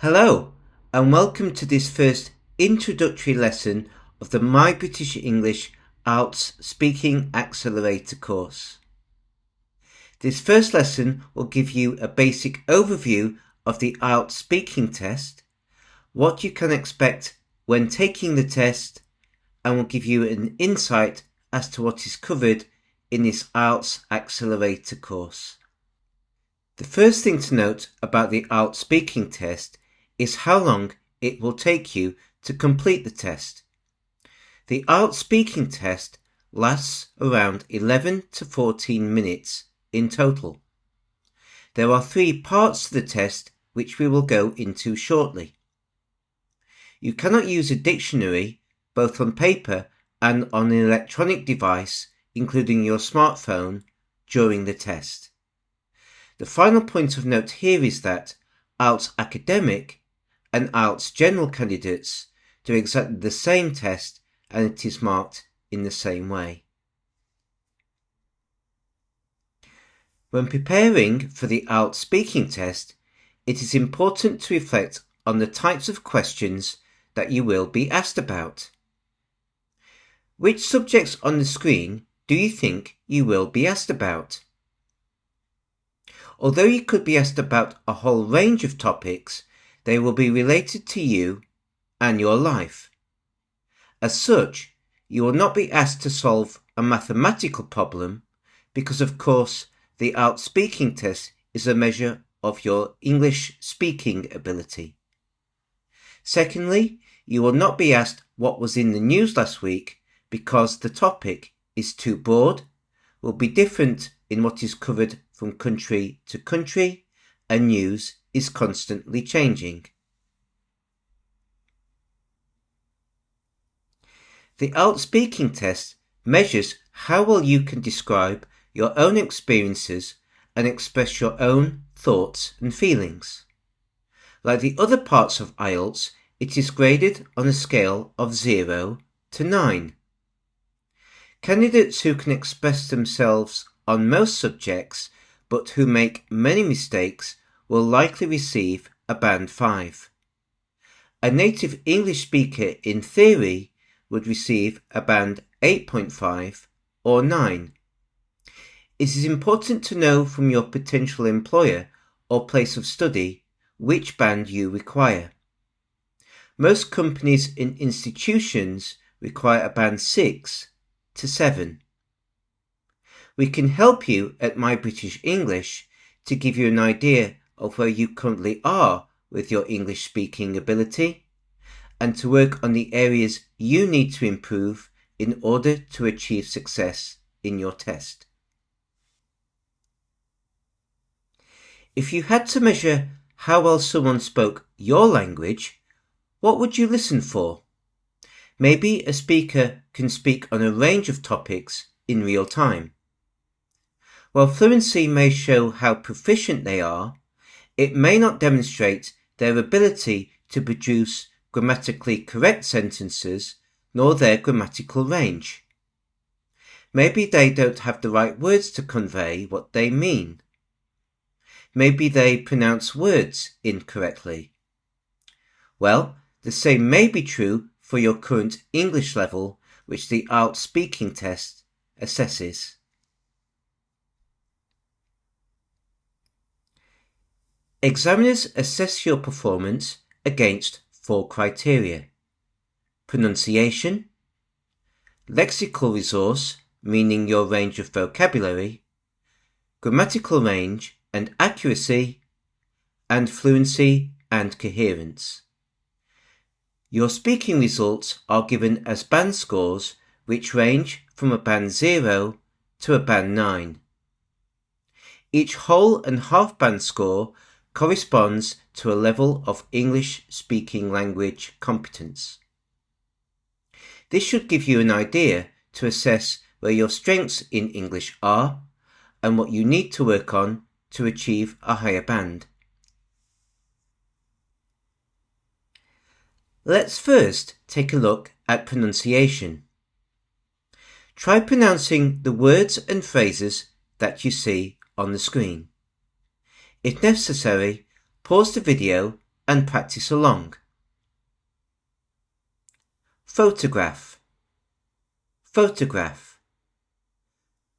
Hello, and welcome to this first introductory lesson of the My British English IELTS Speaking Accelerator course. This first lesson will give you a basic overview of the IELTS speaking test, what you can expect when taking the test, and will give you an insight as to what is covered in this IELTS Accelerator course. The first thing to note about the IELTS speaking test is how long it will take you to complete the test. The IELTS speaking test lasts around 11 to 14 minutes in total. There are 3 parts to the test which we will go into shortly. You cannot use a dictionary both on paper and on an electronic device, including your smartphone, during the test. The final point of note here is that IELTS Academic and IELTS General candidates do exactly the same test, and it is marked in the same way. When preparing for the IELTS speaking test, it is important to reflect on the types of questions that you will be asked about. Which subjects on the screen do you think you will be asked about? Although you could be asked about a whole range of topics, they will be related to you and your life. As such, you will not be asked to solve a mathematical problem because, of course, the IELTS speaking test is a measure of your English speaking ability. Secondly, you will not be asked what was in the news last week because the topic is too broad, will be different in what is covered from country to country, and news is constantly changing. The IELTS speaking test measures how well you can describe your own experiences and express your own thoughts and feelings. Like the other parts of IELTS, it is graded on a scale of 0 to 9. Candidates who can express themselves on most subjects but who make many mistakes will likely receive a band 5. A native English speaker in theory would receive a band 8.5 or 9. It is important to know from your potential employer or place of study which band you require. Most companies and institutions require a band 6 to 7. We can help you at My British English to give you an idea of where you currently are with your English speaking ability and to work on the areas you need to improve in order to achieve success in your test. If you had to measure how well someone spoke your language, what would you listen for? Maybe a speaker can speak on a range of topics in real time. While fluency may show how proficient they are, it may not demonstrate their ability to produce grammatically correct sentences nor their grammatical range. Maybe they don't have the right words to convey what they mean. Maybe they pronounce words incorrectly. Well, the same may be true for your current English level, which the IELTS speaking test assesses. Examiners assess your performance against 4 criteria: pronunciation, lexical resource, meaning your range of vocabulary, grammatical range and accuracy, and fluency and coherence. Your speaking results are given as band scores which range from a band 0 to a band 9. Each whole and half band score corresponds to a level of English speaking language competence. This should give you an idea to assess where your strengths in English are and what you need to work on to achieve a higher band. Let's first take a look at pronunciation. Try pronouncing the words and phrases that you see on the screen. If necessary, pause the video and practice along. Photograph, photograph.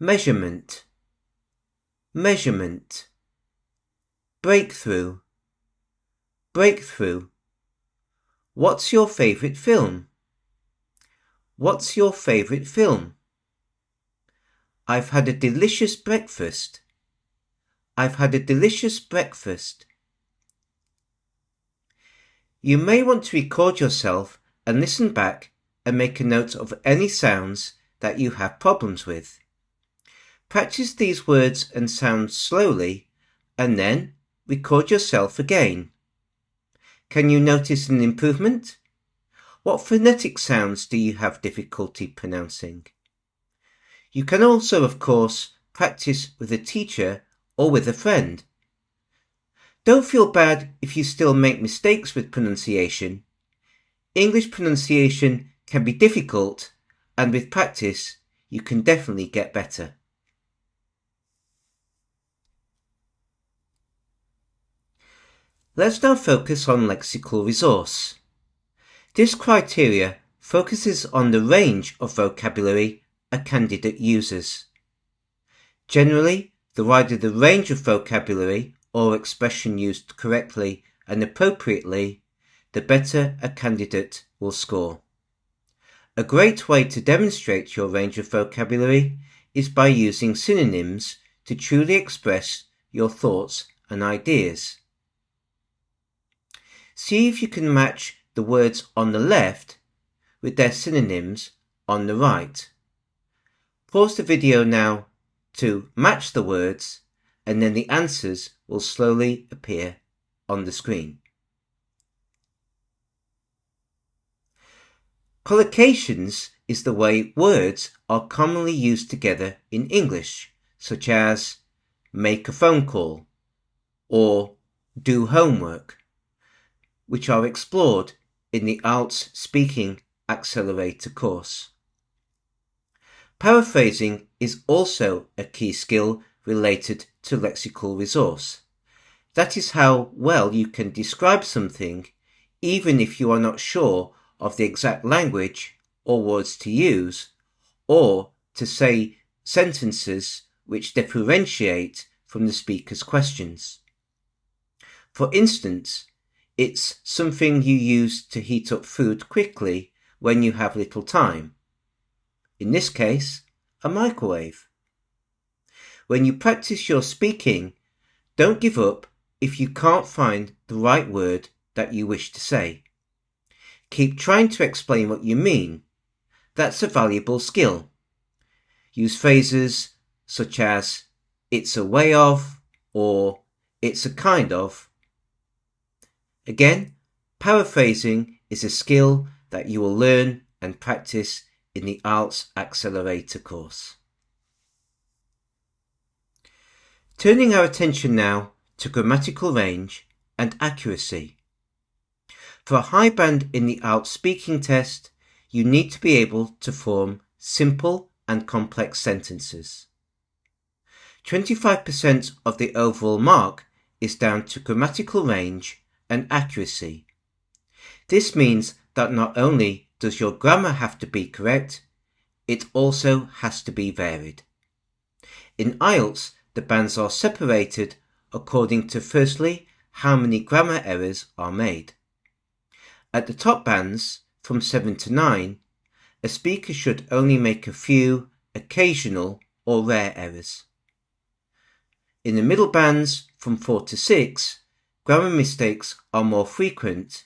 Measurement, measurement. Breakthrough, breakthrough. What's your favourite film? What's your favourite film? I've had a delicious breakfast. I've had a delicious breakfast. You may want to record yourself and listen back and make a note of any sounds that you have problems with. Practice these words and sounds slowly and then record yourself again. Can you notice an improvement? What phonetic sounds do you have difficulty pronouncing? You can also, of course, practice with a teacher or with a friend. Don't feel bad if you still make mistakes with pronunciation. English pronunciation can be difficult, and with practice, you can definitely get better. Let's now focus on lexical resource. This criteria focuses on the range of vocabulary a candidate uses. Generally, the wider the range of vocabulary or expression used correctly and appropriately, the better a candidate will score. A great way to demonstrate your range of vocabulary is by using synonyms to truly express your thoughts and ideas. See if you can match the words on the left with their synonyms on the right. Pause the video now to match the words, and then the answers will slowly appear on the screen. Collocations is the way words are commonly used together in English, such as make a phone call or do homework, which are explored in the IELTS Speaking Accelerator course. Paraphrasing is also a key skill related to lexical resource. That is how well you can describe something even if you are not sure of the exact language or words to use, or to say sentences which differentiate from the speaker's questions. For instance, it's something you use to heat up food quickly when you have little time. In this case, a microwave. When you practice your speaking, don't give up if you can't find the right word that you wish to say. Keep trying to explain what you mean. That's a valuable skill. Use phrases such as it's a way of or it's a kind of. Again, paraphrasing is a skill that you will learn and practice in the IELTS Accelerator course. Turning our attention now to grammatical range and accuracy. For a high band in the IELTS speaking test, you need to be able to form simple and complex sentences. 25% of the overall mark is down to grammatical range and accuracy. This means that not only does your grammar have to be correct, it also has to be varied. In IELTS, the bands are separated according to firstly how many grammar errors are made. At the top bands, from 7 to 9, a speaker should only make a few occasional or rare errors. In the middle bands, from 4 to 6, grammar mistakes are more frequent,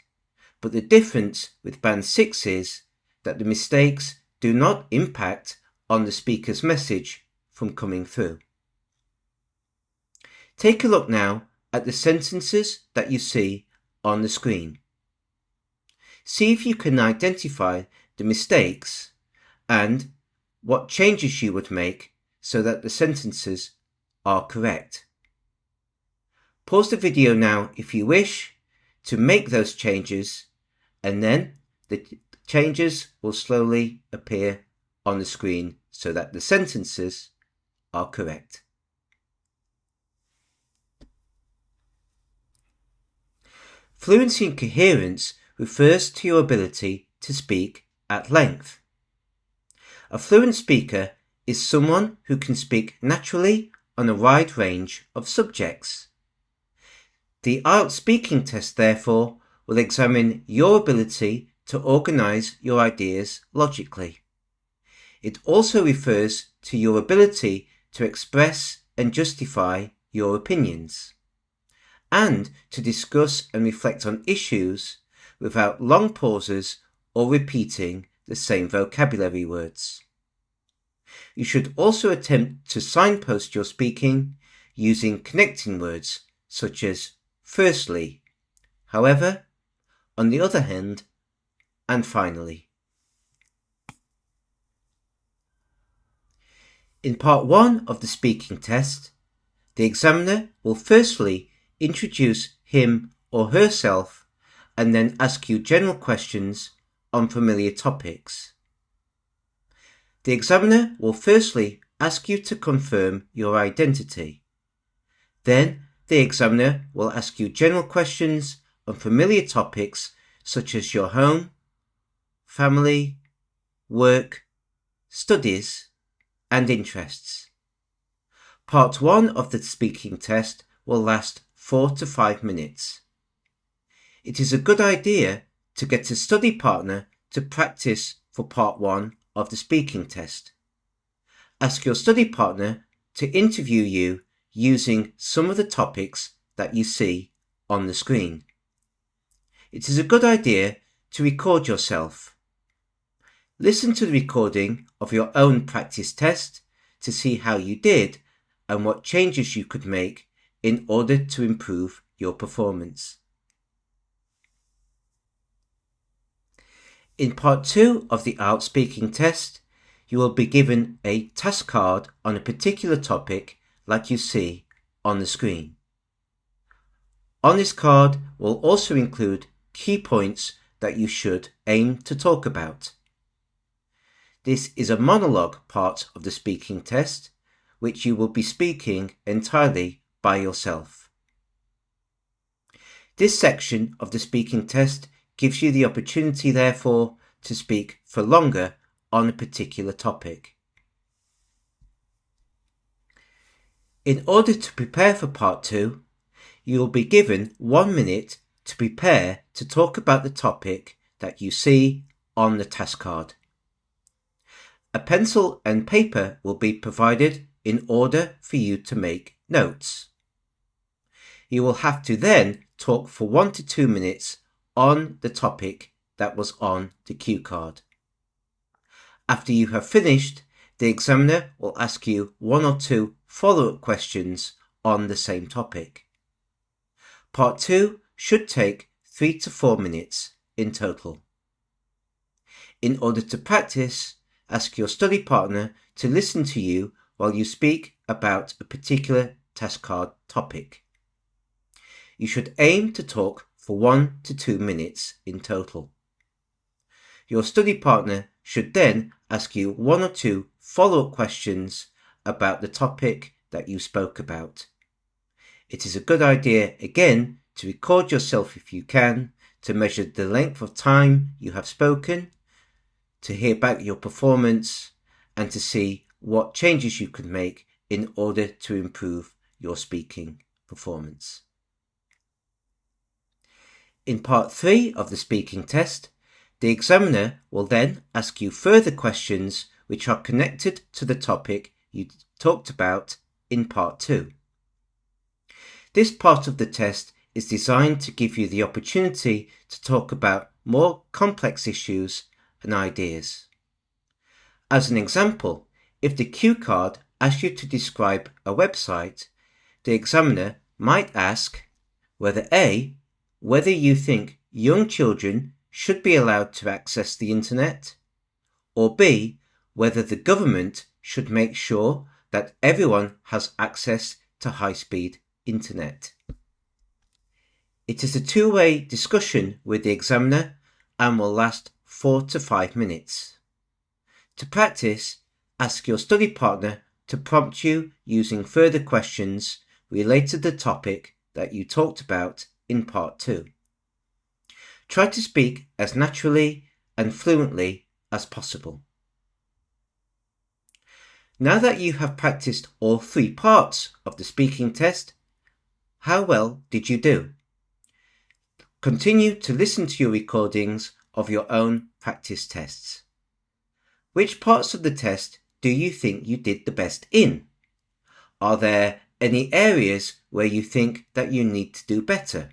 but the difference with band 6 is that the mistakes do not impact on the speaker's message from coming through. Take a look now at the sentences that you see on the screen. See if you can identify the mistakes and what changes you would make so that the sentences are correct. Pause the video now if you wish to make those changes, and then the changes will slowly appear on the screen so that the sentences are correct. Fluency and coherence refers to your ability to speak at length. A fluent speaker is someone who can speak naturally on a wide range of subjects. The IELTS speaking test, therefore, will examine your ability to organise your ideas logically. It also refers to your ability to express and justify your opinions, and to discuss and reflect on issues without long pauses or repeating the same vocabulary words. You should also attempt to signpost your speaking using connecting words such as firstly, however, on the other hand, and finally. In part 1 of the speaking test, the examiner will firstly introduce him or herself and then ask you general questions on familiar topics. The examiner will firstly ask you to confirm your identity. Then the examiner will ask you general questions on familiar topics such as your home, family, work, studies, and interests. Part 1 of the speaking test will last 4 to 5 minutes. It is a good idea to get a study partner to practice for part 1 of the speaking test. Ask your study partner to interview you using some of the topics that you see on the screen. It is a good idea to record yourself. Listen to the recording of your own practice test to see how you did and what changes you could make in order to improve your performance. In part 2 of the IELTS speaking test, you will be given a task card on a particular topic like you see on the screen. On this card will also include key points that you should aim to talk about. This is a monologue part of the speaking test, which you will be speaking entirely by yourself. This section of the speaking test gives you the opportunity, therefore, to speak for longer on a particular topic. In order to prepare for part 2, you will be given 1 minute to prepare to talk about the topic that you see on the task card. A pencil and paper will be provided in order for you to make notes. You will have to then talk for 1 to 2 minutes on the topic that was on the cue card. After you have finished, the examiner will ask you 1 or 2 follow-up questions on the same topic. Part 2 should take 3 to 4 minutes in total. In order to practice, ask your study partner to listen to you while you speak about a particular task card topic. You should aim to talk for 1 to 2 minutes in total. Your study partner should then ask you 1 or 2 follow-up questions about the topic that you spoke about. It is a good idea, again, to record yourself if you can, to measure the length of time you have spoken, to hear back your performance, and to see what changes you could make in order to improve your speaking performance. In part 3 of the speaking test, the examiner will then ask you further questions which are connected to the topic you talked about in part 2. This part of the test is designed to give you the opportunity to talk about more complex issues and ideas. As an example, if the cue card asks you to describe a website, the examiner might ask whether A, whether you think young children should be allowed to access the internet, or B, whether the government should make sure that everyone has access to high-speed internet. It is a two-way discussion with the examiner and will last 4 to 5 minutes. To practice, ask your study partner to prompt you using further questions related to the topic that you talked about in part 2. Try to speak as naturally and fluently as possible. Now that you have practiced all 3 parts of the speaking test, how well did you do? Continue to listen to your recordings of your own practice tests. Which parts of the test do you think you did the best in? Are there any areas where you think that you need to do better?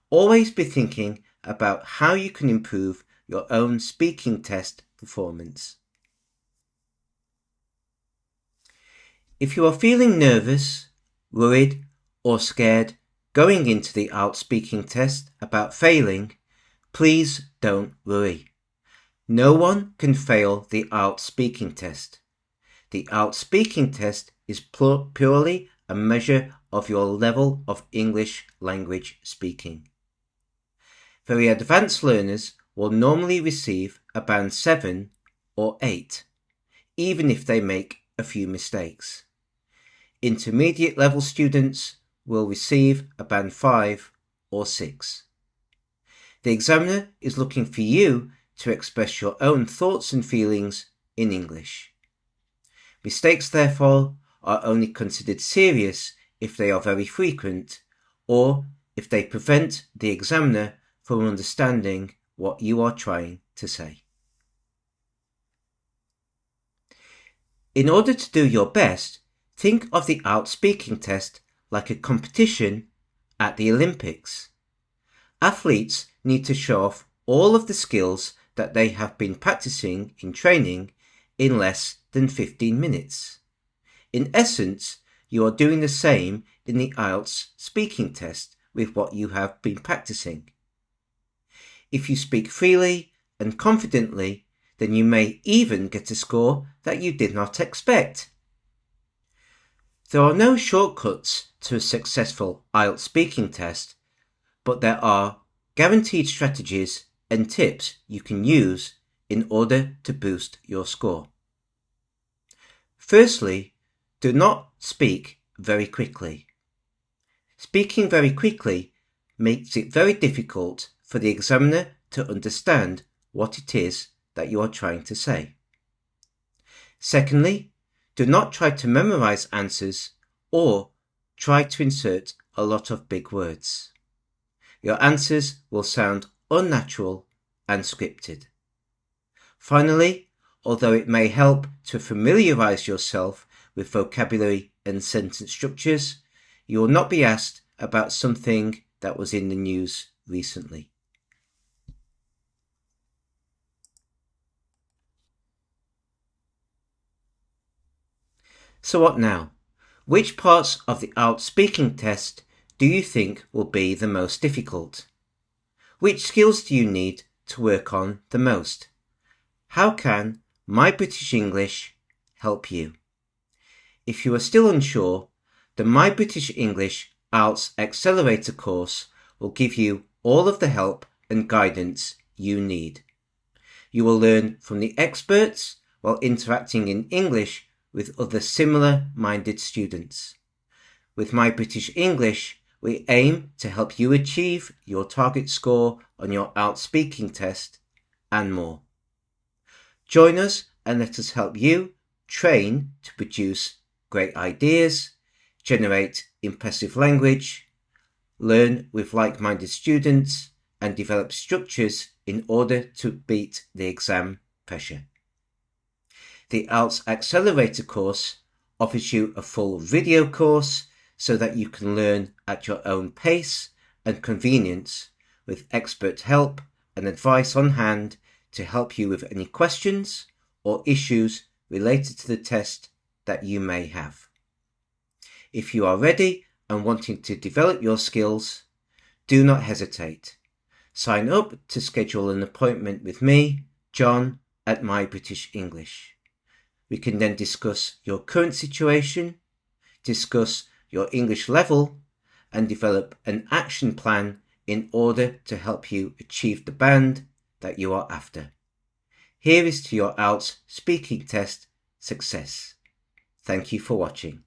Always be thinking about how you can improve your own speaking test performance. If you are feeling nervous, worried, or scared going into the IELTS speaking test about failing, please don't worry. No one can fail the IELTS speaking test. The IELTS speaking test is purely a measure of your level of English language speaking. Very advanced learners will normally receive a band 7 or 8, even if they make a few mistakes. Intermediate level students will receive a band 5 or 6. The examiner is looking for you to express your own thoughts and feelings in English. Mistakes, therefore, are only considered serious if they are very frequent or if they prevent the examiner from understanding what you are trying to say. In order to do your best, think of the IELTS speaking test like a competition at the Olympics. Athletes need to show off all of the skills that they have been practicing in training in less than 15 minutes. In essence, you are doing the same in the IELTS speaking test with what you have been practicing. If you speak freely and confidently, then you may even get a score that you did not expect. There are no shortcuts to a successful IELTS speaking test, but there are guaranteed strategies and tips you can use in order to boost your score. Firstly, do not speak very quickly. Speaking very quickly makes it very difficult for the examiner to understand what it is that you are trying to say. Secondly, do not try to memorize answers or try to insert a lot of big words. Your answers will sound unnatural and scripted. Finally, although it may help to familiarize yourself with vocabulary and sentence structures, you will not be asked about something that was in the news recently. So what now? Which parts of the IELTS speaking test do you think will be the most difficult? Which skills do you need to work on the most? How can My British English help you? If you are still unsure, the My British English IELTS Accelerator course will give you all of the help and guidance you need. You will learn from the experts while interacting in English with other similar-minded students. With My British English, we aim to help you achieve your target score on your IELTS speaking test and more. Join us and let us help you train to produce great ideas, generate impressive language, learn with like-minded students, and develop structures in order to beat the exam pressure. The IELTS Accelerator course offers you a full video course so that you can learn at your own pace and convenience with expert help and advice on hand to help you with any questions or issues related to the test that you may have. If you are ready and wanting to develop your skills, do not hesitate. Sign up to schedule an appointment with me, John, at My British English. We can then discuss your current situation, discuss your English level, and develop an action plan in order to help you achieve the band that you are after. Here is to your IELTS speaking test success. Thank you for watching.